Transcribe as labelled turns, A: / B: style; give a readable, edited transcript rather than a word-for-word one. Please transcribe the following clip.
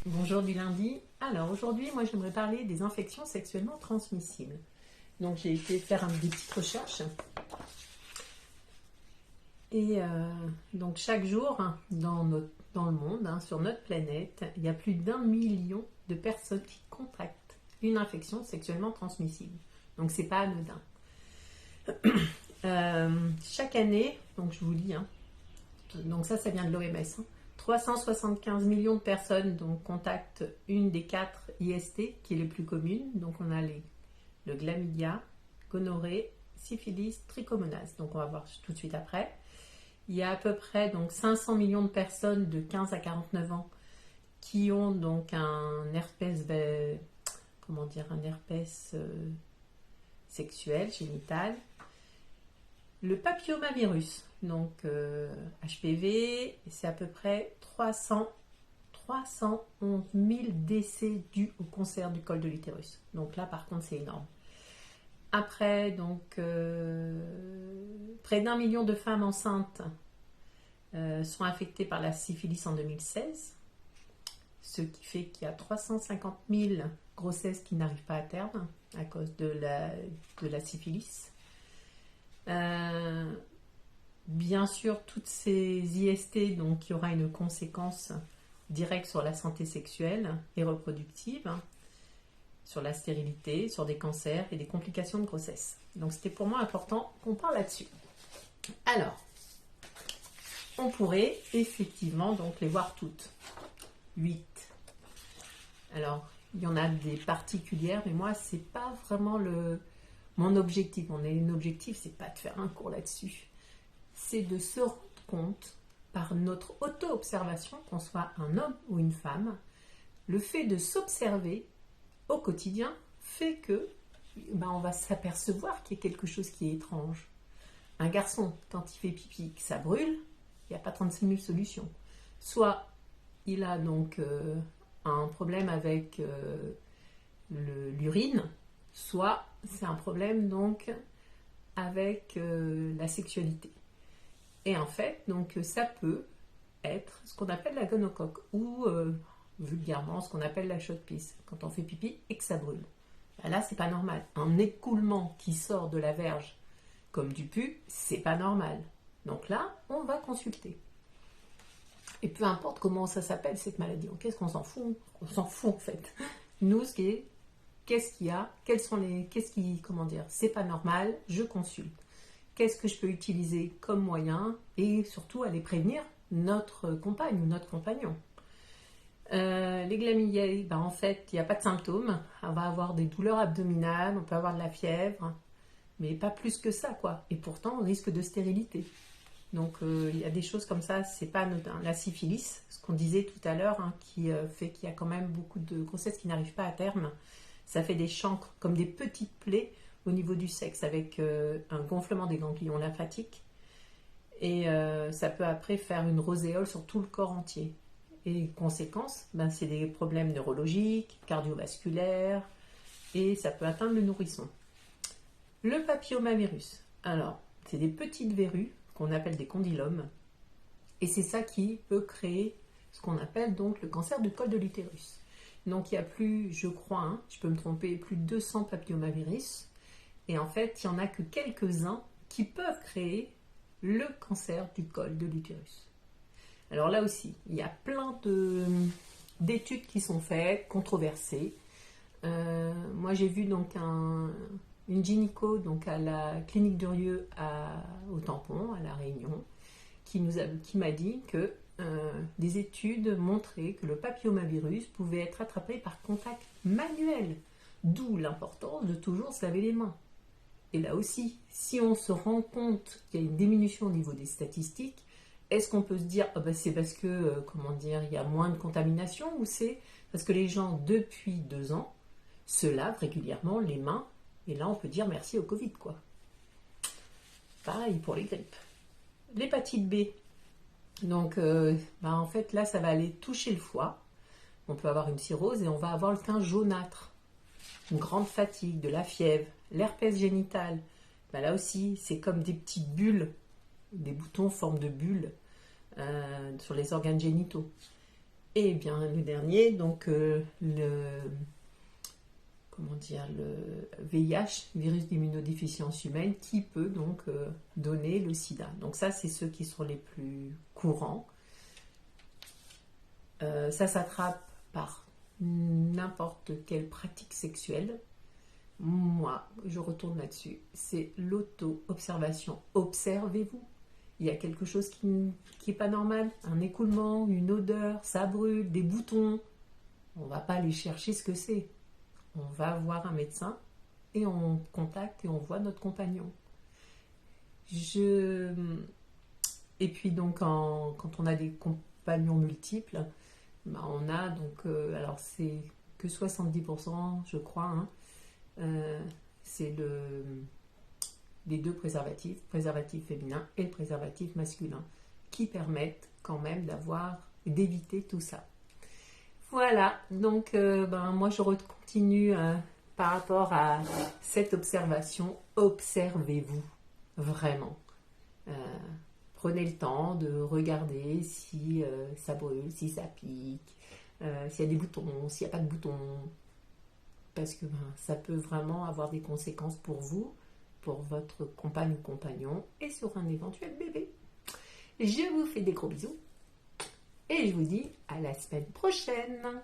A: Bonjour du lundi. Alors aujourd'hui, moi j'aimerais parler des infections sexuellement transmissibles. Donc j'ai été faire des petites recherches. Et donc chaque jour, dans le monde, sur notre planète, il y a plus d'1 million de personnes qui contractent une infection sexuellement transmissible. Donc c'est pas anodin. Chaque année, donc je vous lis, donc ça vient de l'OMS, 375 millions de personnes donc, contactent une des 4 IST qui est le plus commune. Donc on a le chlamydia, gonorrhée, syphilis, trichomonase. Donc on va voir tout de suite après. Il y a à peu près donc 500 millions de personnes de 15 à 49 ans qui ont donc un herpès, un herpès sexuel, génital. Le papillomavirus, donc HPV, c'est à peu près 311 000 décès dus au cancer du col de l'utérus. Donc là, par contre, c'est énorme. Après, donc, près d'1 million de femmes enceintes sont infectées par la syphilis en 2016, ce qui fait qu'il y a 350 000 grossesses qui n'arrivent pas à terme à cause de la syphilis. Bien sûr, toutes ces IST, donc il y aura une conséquence directe sur la santé sexuelle et reproductive, sur la stérilité, sur des cancers et des complications de grossesse. Donc c'était pour moi important qu'on parle là-dessus. Alors, on pourrait effectivement donc les voir toutes. 8. Alors, il y en a des particulières, mais moi, c'est pas vraiment mon objectif. Mon objectif, c'est pas de faire un cours là-dessus. C'est de se rendre compte, par notre auto-observation, qu'on soit un homme ou une femme, le fait de s'observer au quotidien fait que on va s'apercevoir qu'il y a quelque chose qui est étrange. Un garçon, quand il fait pipi, que ça brûle, il n'y a pas 36 000 solutions. Soit il a donc un problème avec l'urine, soit c'est un problème donc avec la sexualité. Et en fait, donc ça peut être ce qu'on appelle la gonocoque ou vulgairement ce qu'on appelle la chaude-pisse, quand on fait pipi et que ça brûle. Là, c'est pas normal. Un écoulement qui sort de la verge comme du pu, c'est pas normal. Donc là, on va consulter. Et peu importe comment ça s'appelle cette maladie, qu'est-ce qu'on s'en fout? On s'en fout en fait. Nous, qu'est-ce qu'il y a? C'est pas normal, je consulte. Qu'est-ce que je peux utiliser comme moyen et surtout aller prévenir notre compagne ou notre compagnon. Les chlamydia, en fait, il n'y a pas de symptômes. On va avoir des douleurs abdominales, on peut avoir de la fièvre, mais pas plus que ça, quoi. Et pourtant, on risque de stérilité. Donc, il y a des choses comme ça, c'est pas anodin. La syphilis, ce qu'on disait tout à l'heure, qui fait qu'il y a quand même beaucoup de grossesses qui n'arrivent pas à terme. Ça fait des chancres, comme des petites plaies au niveau du sexe, avec un gonflement des ganglions lymphatiques. Et ça peut après faire une roséole sur tout le corps entier. Et conséquence, c'est des problèmes neurologiques, cardiovasculaires, et ça peut atteindre le nourrisson. Le papillomavirus, alors, c'est des petites verrues qu'on appelle des condylomes, et c'est ça qui peut créer ce qu'on appelle donc le cancer du col de l'utérus. Donc il y a plus, je crois, je peux me tromper, plus de 200 papillomavirus, et en fait, il n'y en a que quelques-uns qui peuvent créer le cancer du col de l'utérus. Alors là aussi, il y a plein d'études qui sont faites, controversées. Moi, j'ai vu donc une gynéco donc à la clinique d'Urieux au Tampon, à La Réunion, qui m'a dit que des études montraient que le papillomavirus pouvait être attrapé par contact manuel, d'où l'importance de toujours se laver les mains. Et là aussi, si on se rend compte qu'il y a une diminution au niveau des statistiques, est-ce qu'on peut se dire c'est parce que il y a moins de contamination, ou c'est parce que les gens depuis 2 ans se lavent régulièrement les mains, et là on peut dire merci au Covid, quoi. Pareil pour les grippes. L'hépatite B, donc en fait là ça va aller toucher le foie, on peut avoir une cirrhose et on va avoir le teint jaunâtre, une grande fatigue, de la fièvre. L'herpès génital, là aussi c'est comme des petites bulles, des boutons en forme de bulles sur les organes génitaux. Et bien le dernier, donc le comment dire, le VIH, virus d'immunodéficience humaine, qui peut donc donner le sida. Donc ça, c'est ceux qui sont les plus courants. Ça s'attrape par n'importe quelle pratique sexuelle. Moi, je retourne là-dessus. C'est l'auto-observation. Observez-vous. Il y a quelque chose qui n'est pas normal. Un écoulement, une odeur, ça brûle, des boutons. On ne va pas aller chercher ce que c'est. On va voir un médecin et on contacte et on voit notre compagnon. Et puis donc quand on a des compagnons multiples, ben on a donc, alors c'est que 70% je crois, hein, c'est les deux préservatifs, préservatif féminin et le préservatif masculin, qui permettent quand même d'éviter tout ça. Voilà, donc moi je continue par rapport à cette observation. Observez-vous vraiment. Prenez le temps de regarder si ça brûle, si ça pique, s'il y a des boutons, s'il n'y a pas de boutons. Parce que ça peut vraiment avoir des conséquences pour vous, pour votre compagne ou compagnon et sur un éventuel bébé. Je vous fais des gros bisous et je vous dis à la semaine prochaine.